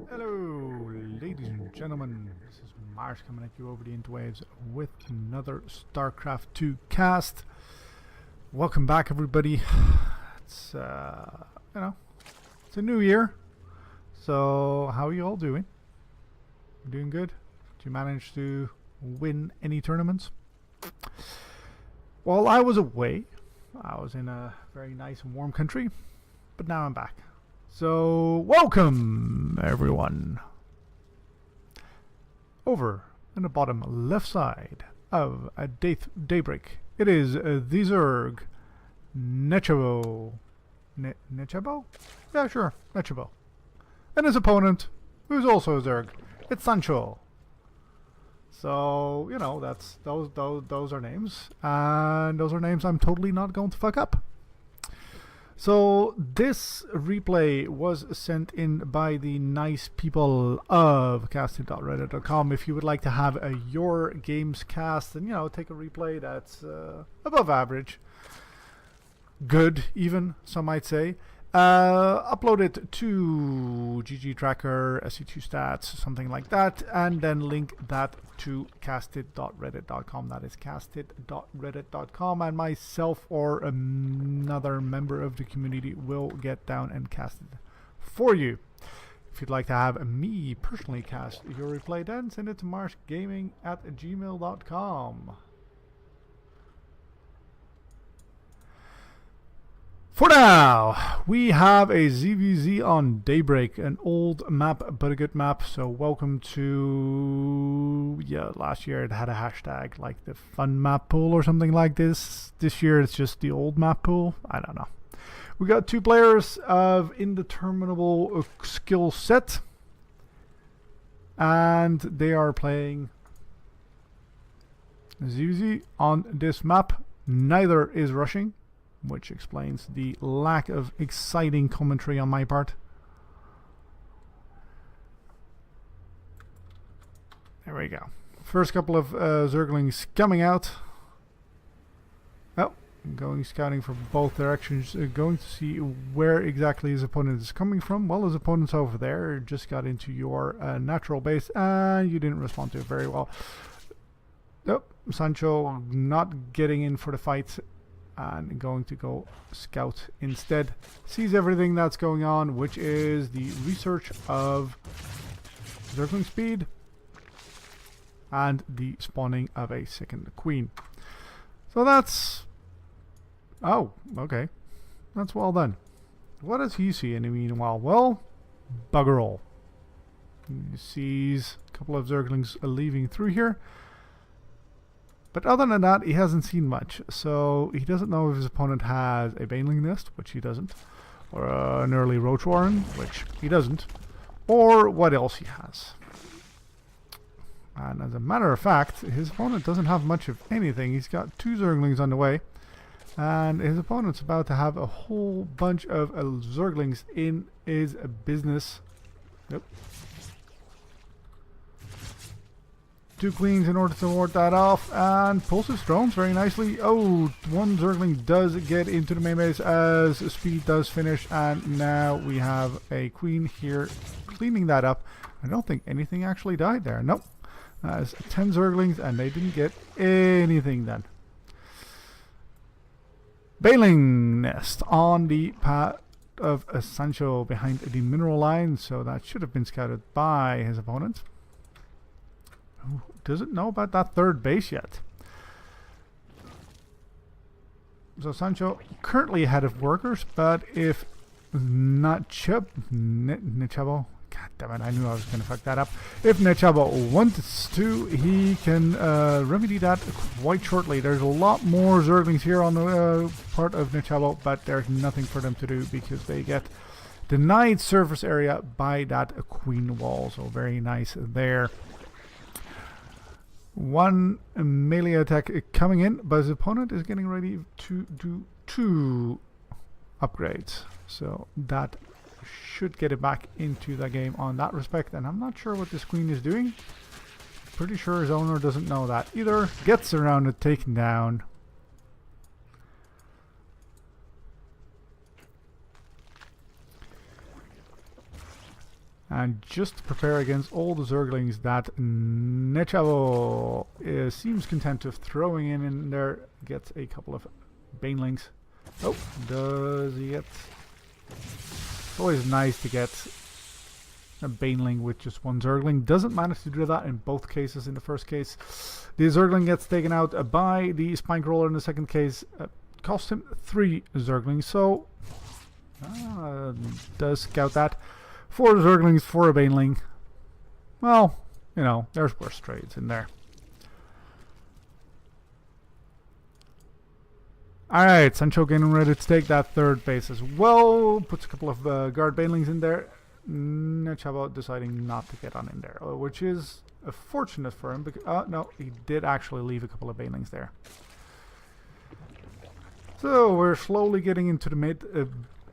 Hello, ladies and gentlemen. This is Mars coming at you over the interwaves with another StarCraft 2 cast. Welcome back, everybody. It's it's a new year. So, how are you all doing? Doing good? Did you manage to win any tournaments? Well, I was away. I was in a very nice and warm country, but now I'm back. So, welcome, everyone. Over in the bottom left side of a Daybreak, it is the Zerg, Nechabo. Nechabo? Yeah, sure, Nechabo. And his opponent, who's also a Zerg, it's Sancho. So, you know, that's those are names, and those are names I'm totally not going to fuck up. So this replay was sent in by the nice people of castit.reddit.com. If you would like to have your games cast and, you know, take a replay that's above average, good even, some might say, upload it to GG Tracker, SC2 Stats, something like that, and then link that to castit.reddit.com. That is castit.reddit.com, and myself or another member of the community will get down and cast it for you. If you'd like to have me personally cast your replay, then send it to marshgaming@gmail.com. For now, we have a ZVZ on Daybreak, an old map but a good map. So welcome to, last year it had a hashtag like the fun map pool or something like this. This year it's just the old map pool. I don't know. We got two players of indeterminable skill set, and they are playing ZVZ on this map. Neither is rushing, which explains the lack of exciting commentary on my part. There we go. First couple of Zerglings coming out. Oh, going scouting from both directions, going to see where exactly his opponent is coming from. Well, his opponent's over there, just got into your natural base, and you didn't respond to it very well. Oh, Sancho not getting in for the fight, and going to go scout instead. Sees everything that's going on, which is the research of Zergling speed and the spawning of a second queen. So that's... oh, okay. That's well done. What does he see in the meanwhile? Well, bugger all. He sees a couple of Zerglings leaving through here. But other than that, he hasn't seen much, so he doesn't know if his opponent has a Baneling Nest, which he doesn't, or an early Roach Warren, which he doesn't, or what else he has. And as a matter of fact, his opponent doesn't have much of anything. He's got two Zerglings on the way, and his opponent's about to have a whole bunch of Zerglings in his business. Yep. Two queens in order to ward that off, and pulls his drones very nicely. Oh, one Zergling does get into the main base as speed does finish, and now we have a queen here cleaning that up. I don't think anything actually died there. Nope. That's 10 Zerglings, and they didn't get anything done. Baneling Nest on the path of Sancho behind the mineral line, so that should have been scouted by his opponent. Who doesn't know about that third base yet. So Sancho currently ahead of workers, but if Nechabo, god damn it, I knew I was going to fuck that up. If Nechabo wants to, he can remedy that quite shortly. There's a lot more Zerglings here on the part of Nechabo, but there's nothing for them to do because they get denied surface area by that queen wall. So very nice there. One melee attack coming in, but his opponent is getting ready to do 2 upgrades. So that should get it back into the game on that respect. And I'm not sure what this queen is doing. Pretty sure his owner doesn't know that either. Gets around it, taken down. And just to prepare against all the Zerglings that Nechabo seems content of throwing in there, gets a couple of Banelings. Oh, does he get... It's always nice to get a Baneling with just one Zergling. Doesn't manage to do that in both cases. In the first case, the Zergling gets taken out by the Spinecrawler. In the second case, cost him 3 Zerglings. So, does scout that. 4 Zerglings for a Baneling. Well, you know, there's worse trades in there. Alright, Sancho getting ready to take that third base as well. Puts a couple of guard Banelings in there. Nechabo deciding not to get on in there, which is fortunate for him. Because, no, he did actually leave a couple of Banelings there. So we're slowly getting into the mid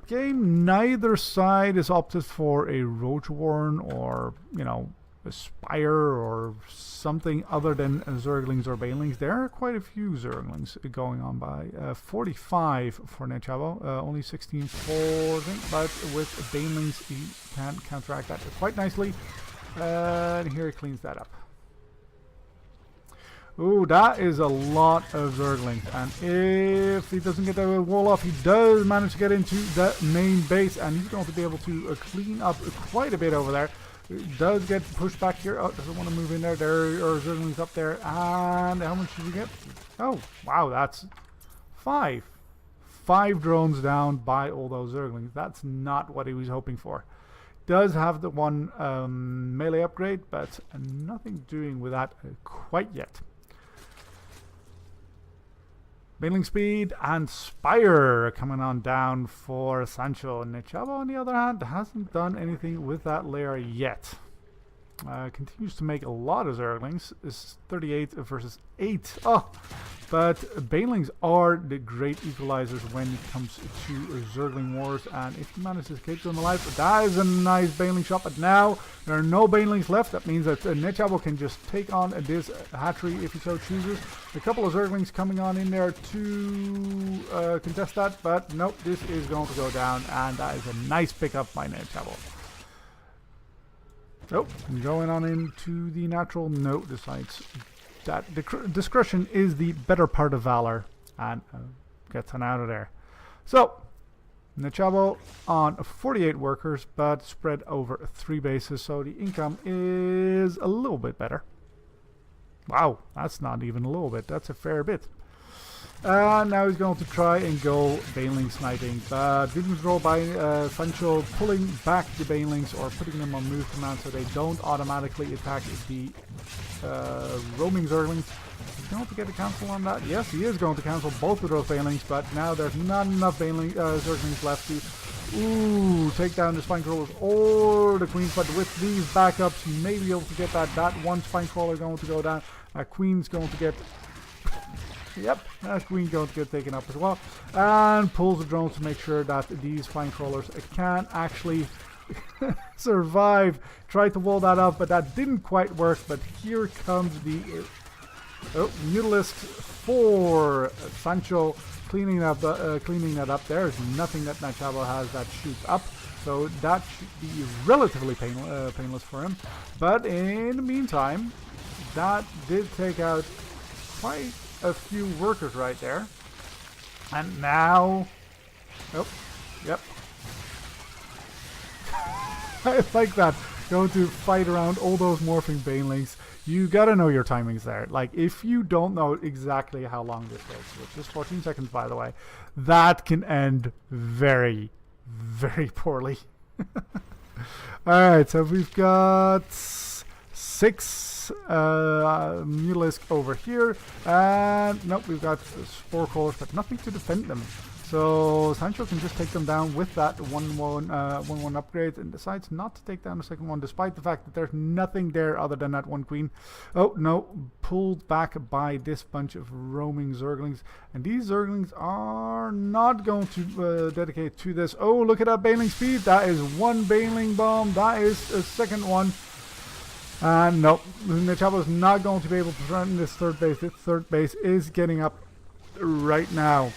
game. Neither side is opted for a Roach Warren or, you know, a Spire or something other than Zerglings or Banelings. There are quite a few Zerglings going on by. 45 for Nechabo, only 16 for him, but with Banelings he can counteract that quite nicely. And here he cleans that up. Ooh, that is a lot of Zerglings, and if he doesn't get the wall off, he does manage to get into the main base, and he's going to be able to clean up quite a bit over there. Does get pushed back here. Oh, doesn't want to move in there. There are Zerglings up there, and how much did he get? Oh, wow, that's 5. 5 drones down by all those Zerglings. That's not what he was hoping for. Does have the one melee upgrade, but nothing doing with that quite yet. Baneling speed and Spire coming on down for Sancho. Nechabo, on the other hand, hasn't done anything with that layer yet. Continues to make a lot of Zerglings. It's 38 versus 8. Oh, but Banelings are the great equalizers when it comes to Zergling wars. And if you manage to escape them alive, that is a nice Baneling shot. But now there are no Banelings left. That means that Nechabo can just take on this hatchery if he so chooses. A couple of Zerglings coming on in there to contest that. But nope, this is going to go down. And that is a nice pickup by Nechabo. Oh, going on into the natural. No, decides that discretion is the better part of valor, and gets on out of there. So, Nechabo on 48 workers, but spread over 3 bases, so the income is a little bit better. Wow, that's not even a little bit, that's a fair bit. Now he's going to try and go Baneling sniping, but good control by Sancho, pulling back the Banelings or putting them on move command so they don't automatically attack the roaming Zerglings. He's going to get a cancel on that. Yes, he is going to cancel both of those Banelings, but now there's not enough Zerglings left to take down the Spinecrawlers or the Queens, but with these backups he may be able to get that. That one Spinecrawler going to go down, Queen's going to get... Yep, that's Queen going to get taken up as well. And pulls the drones to make sure that these flying crawlers can actually survive. Tried to wall that up, but that didn't quite work. But here comes the Mutalisk for Sancho, cleaning that up. There is nothing that Nechabo has that shoots up. So that should be relatively painless for him. But in the meantime, that did take out quite a few workers right there. And now... Oh, yep. I like that. Going to fight around all those morphing Banelings. You gotta know your timings there. Like, if you don't know exactly how long this takes, which is 14 seconds by the way, that can end very, very poorly. Alright, so we've got 6 Mutalisk over here, and nope, we've got Spore Crawlers, but nothing to defend them. So Sancho can just take them down with that 1-1 upgrade, and decides not to take down the second one, despite the fact that there's nothing there other than that one Queen. Oh no, pulled back by this bunch of roaming Zerglings, and these Zerglings are not going to dedicate to this. Oh, look at that Baneling speed. That is one Baneling bomb. That is a second one. Nope, Nechabo is not going to be able to run this third base. This third base is getting up right now.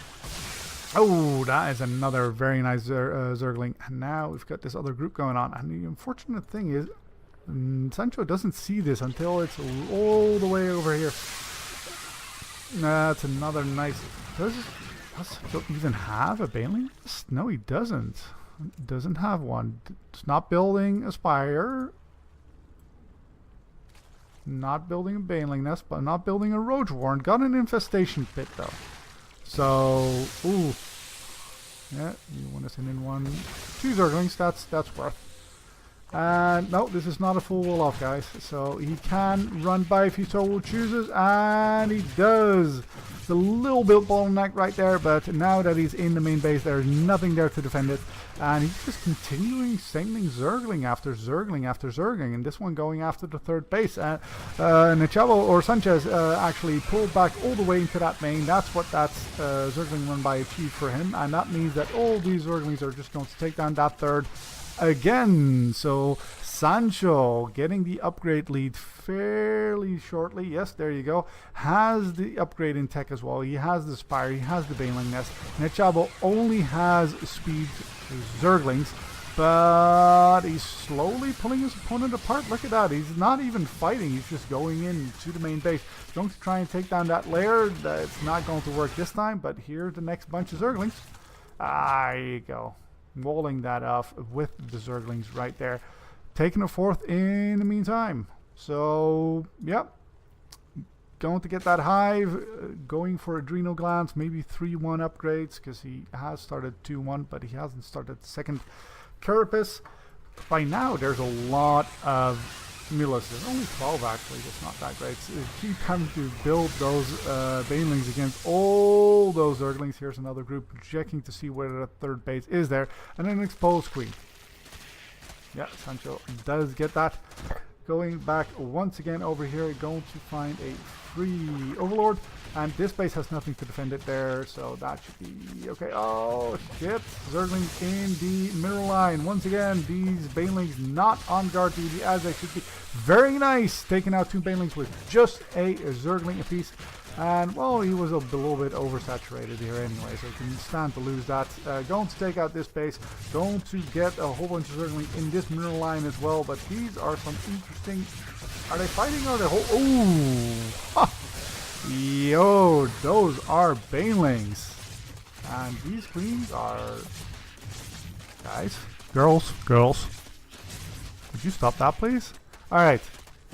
Oh, that is another very nice Zergling. And now we've got this other group going on. And the unfortunate thing is, Sancho doesn't see this until it's all the way over here. That's another nice... Does Sancho even have a Baneling? No, he doesn't. Doesn't have one. It's not building a Spire. Not building a Baneling nest, but not building a Roach Warren. Got an Infestation Pit though. So, ooh. Yeah, you want to send in 1, 2 Zerglings, that's worth. And no, this is not a full wall off, guys. So he can run by if he so chooses, and he does. It's a little bit bottleneck right there, but now that he's in the main base, there's nothing there to defend it. And he's just continuing sending Zergling after Zergling after Zergling, and this one going after the third base. Nechabo or Sanchez actually pulled back all the way into that main. That's what that Zergling run by achieved for him, and that means that all these Zerglings are just going to take down that third again. So Sancho getting the upgrade lead fairly shortly. Yes, there you go. Has the upgrade in tech as well. He has the Spire, he has the Baneling Nest. Nechabo only has speed Zerglings, but he's slowly pulling his opponent apart. Look at that. He's not even fighting. He's just going in to the main base. He's going to try and take down that lair. It's not going to work this time, but here's the next bunch of Zerglings. There you go. Walling that off with the Zerglings right there. Taking a fourth in the meantime. So, yep. Going to get that hive. Going for Adrenal Glands. Maybe 3-1 upgrades, because he has started 2-1, but he hasn't started second Carapace. By now, there's a lot of Milos. There's only 12 actually. That's not that great. So keep having to build those Banelings against all those Zerglings. Here's another group checking to see where the third base is there. And then exposed Queen. Yeah, Sancho does get that. Going back once again over here, going to find a free Overlord. And this base has nothing to defend it there, so that should be okay. Oh shit! Zerglings in the middle line. Once again, these Banelings not on guard duty as they should be. Very nice! Taking out 2 Banelings with just a Zergling apiece. And, well, he was a little bit oversaturated here anyway, so he can stand to lose that. Going to take out this base. Going to get a whole bunch of Zerglings in this middle line as well, but these are some interesting... Are they fighting or are they... Ooh! Yo, those are Banelings. And these queens are... Guys? Girls? Would you stop that, please? Alright.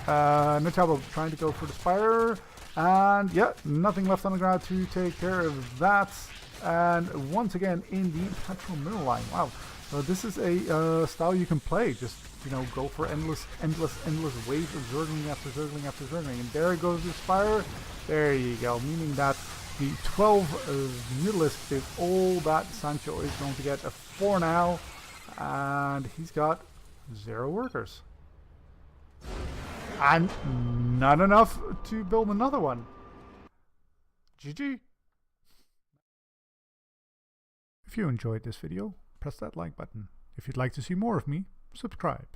Nechabo trying to go for the Spire. And yeah, nothing left on the ground to take care of that. And once again in the petrol middle line. Wow. So this is a style you can play. Just, you know, go for endless waves of Zergling after Zergling after Zergling. And there goes the Spire. There you go. Meaning that the 12 Mutalisk is all that Sancho is going to get for now. And he's got 0 workers. And not enough to build another one. GG. If you enjoyed this video, press that like button. If you'd like to see more of me, subscribe.